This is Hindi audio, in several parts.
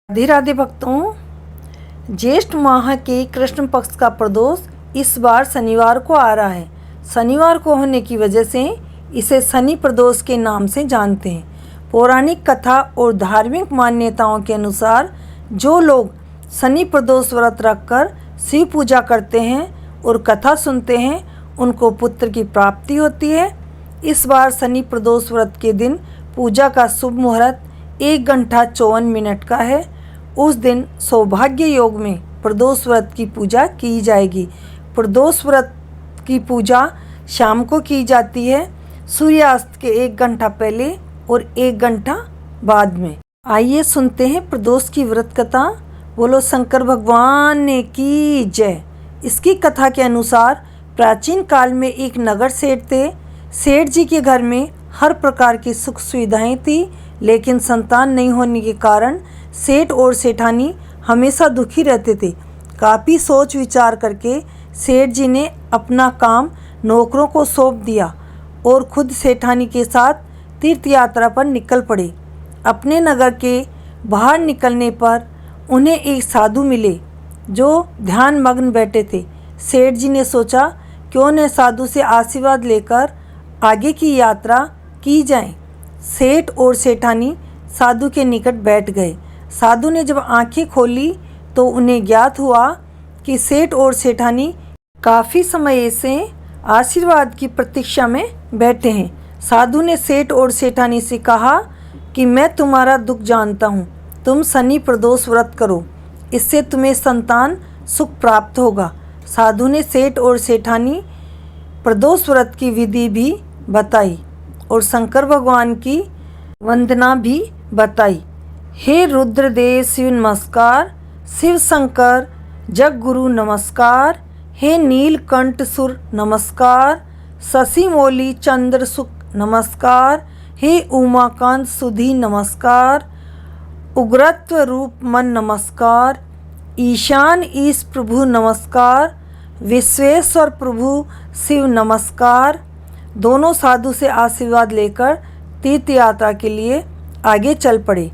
राधे राधे भक्तों, ज्येष्ठ माह के कृष्ण पक्ष का प्रदोष इस बार शनिवार को आ रहा है। शनिवार को होने की वजह से इसे शनि प्रदोष के नाम से जानते हैं। पौराणिक कथा और धार्मिक मान्यताओं के अनुसार जो लोग शनि प्रदोष व्रत रखकर शिव पूजा करते हैं और कथा सुनते हैं उनको पुत्र की प्राप्ति होती है। इस बार शनि प्रदोष व्रत के दिन पूजा का शुभ मुहूर्त 1 घंटा 54 मिनट का है। उस दिन सौभाग्य योग में प्रदोष व्रत की पूजा की जाएगी। प्रदोष व्रत की पूजा शाम को की जाती है, सूर्यास्त के 1 घंटा पहले और 1 घंटा बाद में। आइए सुनते हैं प्रदोष की व्रत कथा। बोलो शंकर भगवान ने की जय। इसकी कथा के अनुसार प्राचीन काल में एक नगर सेठ थे। सेठ जी के घर में हर प्रकार की सुख सुविधाएं थी, लेकिन संतान नहीं होने के कारण सेठ और सेठानी हमेशा दुखी रहते थे। काफ़ी सोच विचार करके सेठ जी ने अपना काम नौकरों को सौंप दिया और खुद सेठानी के साथ तीर्थ यात्रा पर निकल पड़े। अपने नगर के बाहर निकलने पर उन्हें एक साधु मिले जो ध्यान मग्न बैठे थे। सेठ जी ने सोचा क्यों न साधु से आशीर्वाद लेकर आगे की यात्रा की जाए। सेठ और सेठानी साधु के निकट बैठ गए। साधु ने जब आंखें खोली तो उन्हें ज्ञात हुआ कि सेठ और सेठानी काफ़ी समय से आशीर्वाद की प्रतीक्षा में बैठे हैं। साधु ने सेठ और सेठानी से कहा कि मैं तुम्हारा दुख जानता हूँ, तुम शनि प्रदोष व्रत करो, इससे तुम्हें संतान सुख प्राप्त होगा। साधु ने सेठ और सेठानी प्रदोष व्रत की विधि भी बताई और शंकर भगवान की वंदना भी बताई। हे रुद्रदेव शिव नमस्कार, शिव शंकर जग गुरु नमस्कार, हे नीलकंठ सुर नमस्कार, शशि मौली चंद्र सुख नमस्कार, हे उमाकांत सुधी नमस्कार, उग्रत्व रूप मन नमस्कार, ईशान ईश प्रभु नमस्कार, विश्वेश्वर प्रभु शिव नमस्कार। दोनों साधु से आशीर्वाद लेकर तीर्थ यात्रा के लिए आगे चल पड़े।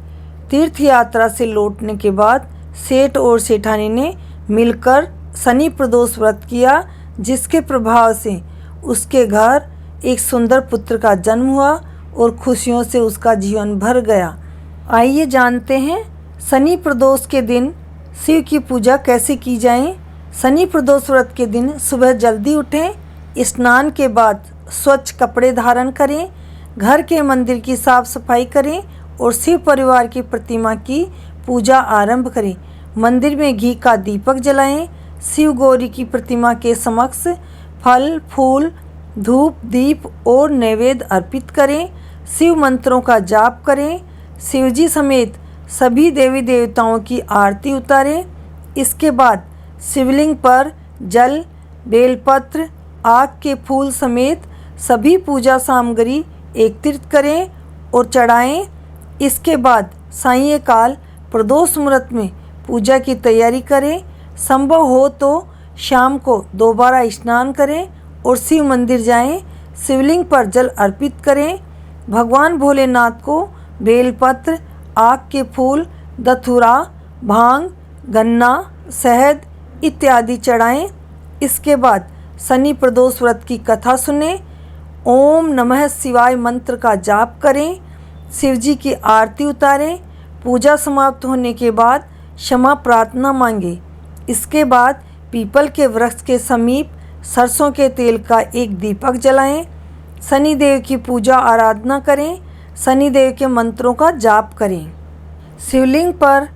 तीर्थ यात्रा से लौटने के बाद सेठ और सेठानी ने मिलकर शनि प्रदोष व्रत किया, जिसके प्रभाव से उसके घर एक सुंदर पुत्र का जन्म हुआ और खुशियों से उसका जीवन भर गया। आइए जानते हैं शनि प्रदोष के दिन शिव की पूजा कैसे की जाए। शनि प्रदोष व्रत के दिन सुबह जल्दी उठें, स्नान के बाद स्वच्छ कपड़े धारण करें, घर के मंदिर की साफ सफाई करें और शिव परिवार की प्रतिमा की पूजा आरंभ करें। मंदिर में घी का दीपक जलाएं। शिव गौरी की प्रतिमा के समक्ष फल फूल धूप दीप और नैवेद्य अर्पित करें। शिव मंत्रों का जाप करें। शिवजी समेत सभी देवी देवताओं की आरती उतारें। इसके बाद शिवलिंग पर जल बेलपत्र आक के फूल समेत सभी पूजा सामग्री एकत्रित करें और चढ़ाएं। इसके बाद सायंकाल प्रदोष मुहूर्त में पूजा की तैयारी करें। संभव हो तो शाम को दोबारा स्नान करें और शिव मंदिर जाएं। शिवलिंग पर जल अर्पित करें। भगवान भोलेनाथ को बेलपत्र आक के फूल धतूरा भांग गन्ना शहद इत्यादि चढ़ाएं। इसके बाद शनि प्रदोष व्रत की कथा सुनें। ओम नमः शिवाय मंत्र का जाप करें। शिवजी की आरती उतारें। पूजा समाप्त होने के बाद क्षमा प्रार्थना मांगे। इसके बाद पीपल के वृक्ष के समीप सरसों के तेल का एक दीपक जलाएं। शनिदेव की पूजा आराधना करें। शनिदेव के मंत्रों का जाप करें। शिवलिंग पर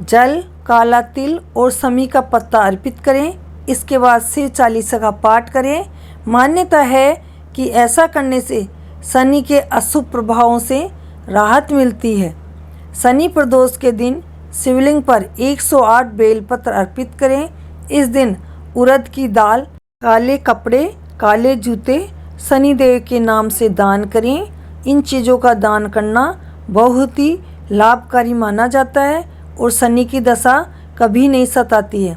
जल काला तिल और शमी का पत्ता अर्पित करें। इसके बाद शिव चालीसा का पाठ करें। मान्यता है कि ऐसा करने से शनि के अशुभ प्रभावों से राहत मिलती है। शनि प्रदोष के दिन शिवलिंग पर 108 बेलपत्र अर्पित करें। इस दिन उड़द की दाल, काले कपड़े, काले जूते शनिदेव के नाम से दान करें। इन चीज़ों का दान करना बहुत ही लाभकारी माना जाता है और शनि की दशा कभी नहीं सताती है।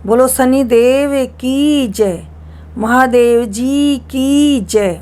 बोलो शनिदेव की जय, महादेव जी की जय।